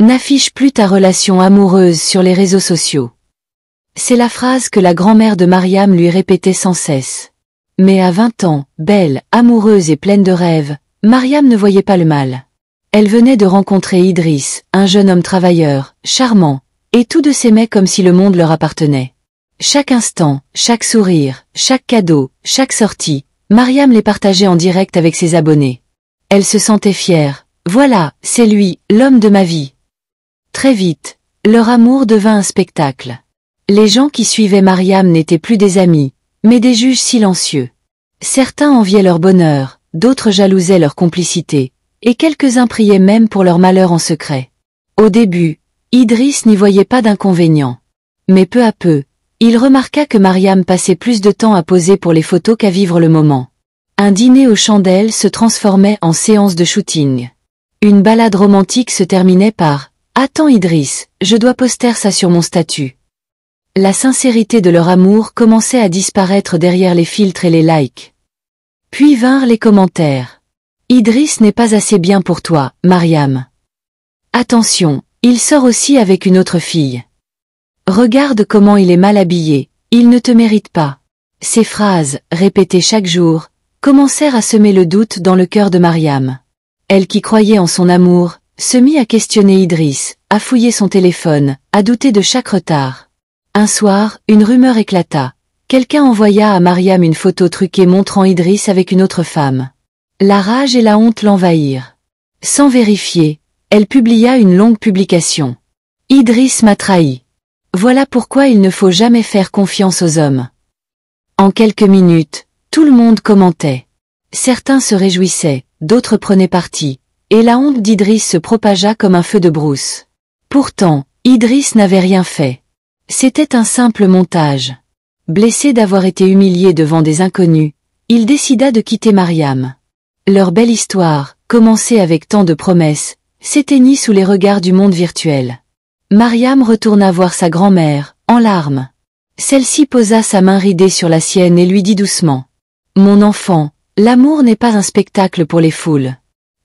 N'affiche plus ta relation amoureuse sur les réseaux sociaux. C'est la phrase que la grand-mère de Mariam lui répétait sans cesse. Mais à 20 ans, belle, amoureuse et pleine de rêves, Mariam ne voyait pas le mal. Elle venait de rencontrer Idriss, un jeune homme travailleur, charmant, et tout de s'aimaient comme si le monde leur appartenait. Chaque instant, chaque sourire, chaque cadeau, chaque sortie, Mariam les partageait en direct avec ses abonnés. Elle se sentait fière. Voilà, c'est lui, l'homme de ma vie. Très vite, leur amour devint un spectacle. Les gens qui suivaient Mariam n'étaient plus des amis, mais des juges silencieux. Certains enviaient leur bonheur, d'autres jalousaient leur complicité, et quelques-uns priaient même pour leur malheur en secret. Au début, Idriss n'y voyait pas d'inconvénient. Mais peu à peu, il remarqua que Mariam passait plus de temps à poser pour les photos qu'à vivre le moment. Un dîner aux chandelles se transformait en séance de shooting. Une balade romantique se terminait par « Attends Idriss, je dois poster ça sur mon statut ». La sincérité de leur amour commençait à disparaître derrière les filtres et les likes. Puis vinrent les commentaires. « Idriss n'est pas assez bien pour toi, Mariam. Attention, il sort aussi avec une autre fille. Regarde comment il est mal habillé, il ne te mérite pas. » Ces phrases, répétées chaque jour, commencèrent à semer le doute dans le cœur de Mariam. Elle qui croyait en son amour, se mit à questionner Idriss, à fouiller son téléphone, à douter de chaque retard. Un soir, une rumeur éclata. Quelqu'un envoya à Mariam une photo truquée montrant Idriss avec une autre femme. La rage et la honte l'envahirent. Sans vérifier, elle publia une longue publication. « Idriss m'a trahi. Voilà pourquoi il ne faut jamais faire confiance aux hommes. » En quelques minutes, tout le monde commentait. Certains se réjouissaient, d'autres prenaient parti, et la honte d'Idriss se propagea comme un feu de brousse. Pourtant, Idriss n'avait rien fait. C'était un simple montage. Blessé d'avoir été humilié devant des inconnus, il décida de quitter Mariam. Leur belle histoire, commencée avec tant de promesses, s'éteignit sous les regards du monde virtuel. Mariam retourna voir sa grand-mère, en larmes. Celle-ci posa sa main ridée sur la sienne et lui dit doucement « Mon enfant, l'amour n'est pas un spectacle pour les foules.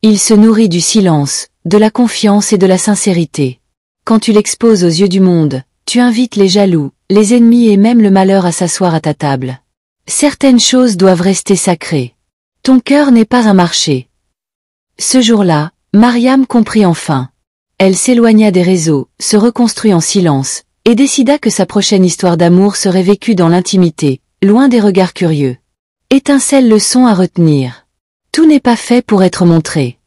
Il se nourrit du silence, de la confiance et de la sincérité. Quand tu l'exposes aux yeux du monde, tu invites les jaloux, les ennemis et même le malheur à s'asseoir à ta table. Certaines choses doivent rester sacrées. Ton cœur n'est pas un marché. » Ce jour-là, Mariam comprit enfin. Elle s'éloigna des réseaux, se reconstruit en silence, et décida que sa prochaine histoire d'amour serait vécue dans l'intimité, loin des regards curieux. Étincelle leçon à retenir. Tout n'est pas fait pour être montré.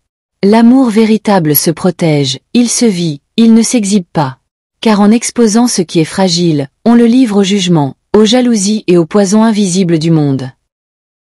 L'amour véritable se protège, il se vit, il ne s'exhibe pas. Car en exposant ce qui est fragile, on le livre au jugement, aux jalousies et au poison invisible du monde.